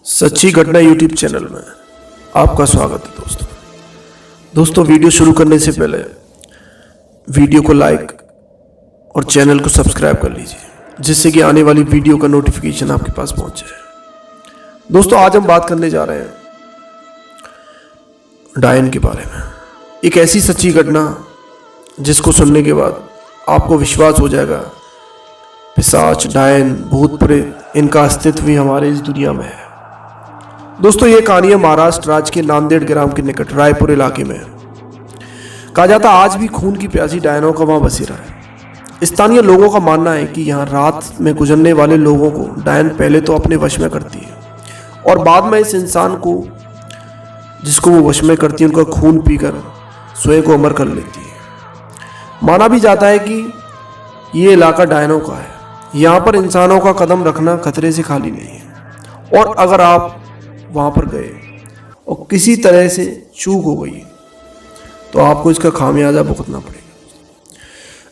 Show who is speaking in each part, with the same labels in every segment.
Speaker 1: सच्ची घटना YouTube channel में आपका स्वागत है दोस्तों वीडियो शुरू करने से पहले वीडियो को लाइक और चैनल को सब्सक्राइब कर लीजिए जिससे कि आने वाली वीडियो का नोटिफिकेशन आपके पास पहुंच जाए। दोस्तों आज हम बात करने जा रहे हैं डायन के बारे में। एक ऐसी सच्ची घटना जिसको सुनने के बाद आपको विश्वास हो जाएगा पिशाच, डायन, भूत प्रेत इनका अस्तित्व भी हमारे इस दुनिया में है। दोस्तों ये कहानी है महाराष्ट्र राज्य के नांदेड़ ग्राम के निकट रायपुर इलाके में। कहा जाता आज भी खून की प्यासी डायनों का वहां बसेरा है। स्थानीय लोगों का मानना है कि यहाँ रात में गुजरने वाले लोगों को डायन पहले तो अपने वश में करती है और बाद में इस इंसान को जिसको वो वश में करती है उनका खून पीकर स्वयं को अमर कर लेती है। माना भी जाता है कि ये इलाका डायनों का है। यहाँ पर इंसानों का कदम रखना खतरे से खाली नहीं है और अगर आप वहाँ पर गए और किसी तरह से चूक हो गई तो आपको इसका खामियाजा भुगतना पड़ेगा।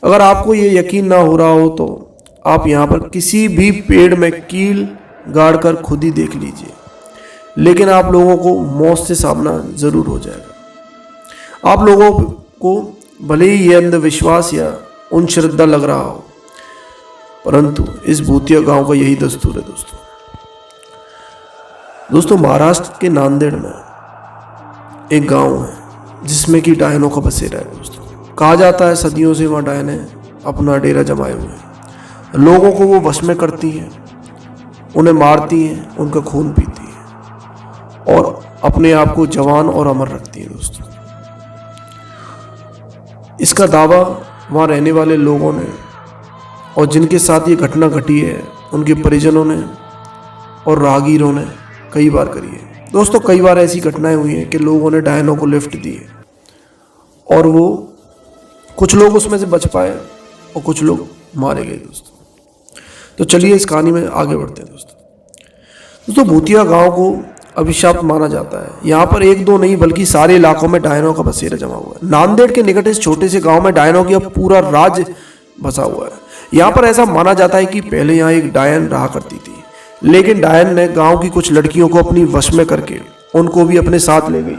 Speaker 1: अगर आपको ये यकीन ना हो रहा हो तो आप यहाँ पर किसी भी पेड़ में कील गाड़ कर खुद ही देख लीजिए, लेकिन आप लोगों को मौत से सामना ज़रूर हो जाएगा। आप लोगों को भले ही ये अंधविश्वास या उन श्रद्धा लग रहा हो, परंतु इस भूतिया गांव का यही दस्तूर है। दोस्तों महाराष्ट्र के नांदेड़ में एक गांव है जिसमें कि डायनों का बसेरा है। दोस्तों कहा जाता है सदियों से वहाँ डायनें अपना डेरा जमाए हुए हैं। लोगों को वो वश में करती हैं, उन्हें मारती हैं, उनका खून पीती हैं और अपने आप को जवान और अमर रखती हैं। दोस्तों इसका दावा वहाँ रहने वाले लोगों ने और जिनके साथ ये घटना घटी है उनके परिजनों ने और राहगीरों ने कई बार करी है। दोस्तों कई बार ऐसी घटनाएं हुई हैं कि लोगों ने डायनों को लिफ्ट दी और वो कुछ लोग उसमें से बच पाए और कुछ लोग मारे गए। दोस्तों तो चलिए इस कहानी में आगे बढ़ते हैं। दोस्तों भूतिया गांव को अभिशाप माना जाता है। यहाँ पर एक दो नहीं बल्कि सारे इलाकों में डायनों का बसेरा जमा हुआ है। नांदेड़ के निकट इस छोटे से गांव में डायनों की अब पूरा राज्य बसा हुआ है। यहाँ पर ऐसा माना जाता है कि पहले यहाँ एक डायन रहा करती थी, लेकिन डायन ने गांव की कुछ लड़कियों को अपनी वश में करके उनको भी अपने साथ ले गई।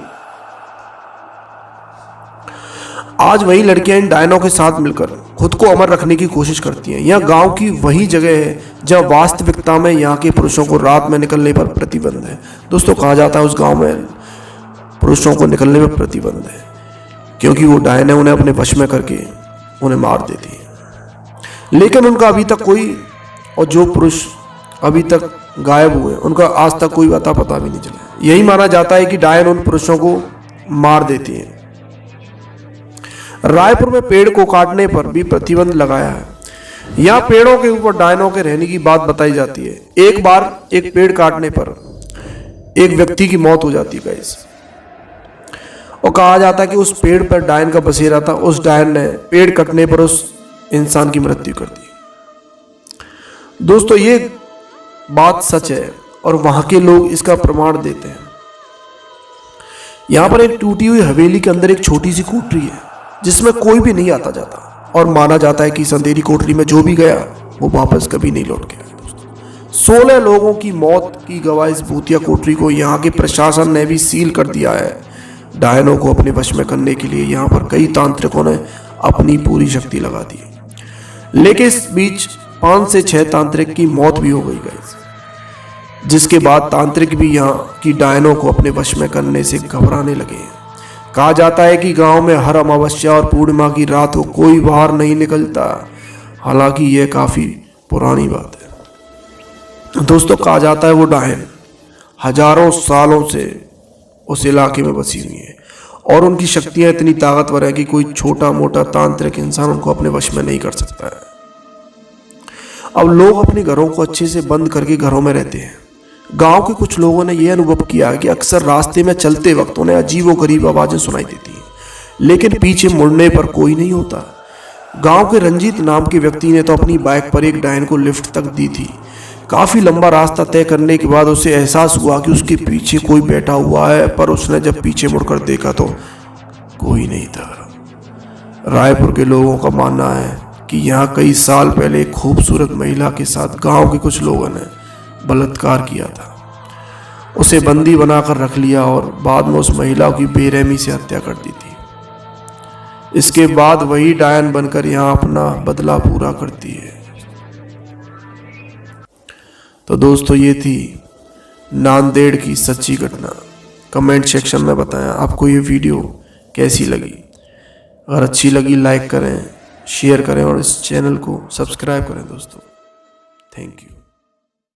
Speaker 1: आज वही लड़कियां इन डायनों के साथ मिलकर खुद को अमर रखने की कोशिश करती हैं। यह गांव की वही जगह है जहां वास्तविकता में यहाँ के पुरुषों को रात में निकलने पर प्रतिबंध है। दोस्तों कहा जाता है उस गांव में पुरुषों को निकलने पर प्रतिबंध है क्योंकि वो डायनें उन्हें अपने वश में करके उन्हें मार देती है। लेकिन उनका अभी तक कोई, और जो पुरुष अभी तक गायब हुए उनका आज तक कोई अता पता भी नहीं चला। यही माना जाता है कि डायन उन पुरुषों को मार देती है। रायपुर में पेड़ को काटने पर भी प्रतिबंध लगाया है। यहाँ पेड़ों के ऊपर डायनों के रहने की बात बताई जाती है। एक बार एक पेड़ काटने पर एक व्यक्ति की मौत हो जाती है गाइस, और कहा जाता है कि उस पेड़ पर डायन का बसेरा था। उस डायन ने पेड़ कटने पर उस इंसान की मृत्यु कर दी। दोस्तों ये बात सच है और वहां के लोग इसका प्रमाण देते हैं। यहां पर एक टूटी हुई हवेली के अंदर एक छोटी सी कोठरी है जिसमें कोई भी नहीं आता जाता और माना जाता है कि इस अंधेरी कोठरी में जो भी गया वो वापस कभी नहीं लौट के आया। 16 लोगों की मौत की गवाह इस भूतिया कोठरी को यहाँ के प्रशासन ने भी सील कर दिया है। डायनों को अपने वश में करने के लिए यहाँ पर कई तांत्रिकों ने अपनी पूरी शक्ति लगा दी, लेकिन इस बीच 5 से 6 तांत्रिक की मौत भी हो गई गाइस, जिसके बाद तांत्रिक भी यहाँ की डायनों को अपने वश में करने से घबराने लगे हैं। कहा जाता है कि गांव में हर अमावस्या और पूर्णिमा की रात को कोई बाहर नहीं निकलता। हालांकि यह काफी पुरानी बात है। दोस्तों कहा जाता है वो डायन हजारों सालों से उस इलाके में बसी हुई है और उनकी शक्तियां इतनी ताकतवर है कि कोई छोटा मोटा तांत्रिक इंसान उनको अपने वश में नहीं कर सकता है। अब लोग अपने घरों को अच्छे से बंद करके घरों में रहते हैं। गांव के कुछ लोगों ने यह अनुभव किया कि अक्सर रास्ते में चलते वक्त उन्हें अजीबोगरीब आवाजें सुनाई देती हैं, लेकिन पीछे मुड़ने पर कोई नहीं होता। गांव के रंजीत नाम के व्यक्ति ने तो अपनी बाइक पर एक डायन को लिफ्ट तक दी थी। काफी लंबा रास्ता तय करने के बाद उसे एहसास हुआ कि उसके पीछे कोई बैठा हुआ है, पर उसने जब पीछे मुड़कर देखा तो कोई नहीं था। रायपुर के लोगों का मानना है कि यहाँ कई साल पहले एक खूबसूरत महिला के साथ गांव के कुछ लोगों ने बलात्कार किया था उसे बंदी बनाकर रख लिया और बाद में उस महिला की बेरहमी से हत्या कर दी थी। इसके बाद वही डायन बनकर यहाँ अपना बदला पूरा करती है। तो दोस्तों ये थी नांदेड़ की सच्ची घटना। कमेंट सेक्शन में बताएं आपको ये वीडियो कैसी लगी। अगर अच्छी लगी लाइक करें, शेयर करें और इस चैनल को सब्सक्राइब करें दोस्तों। Thank you.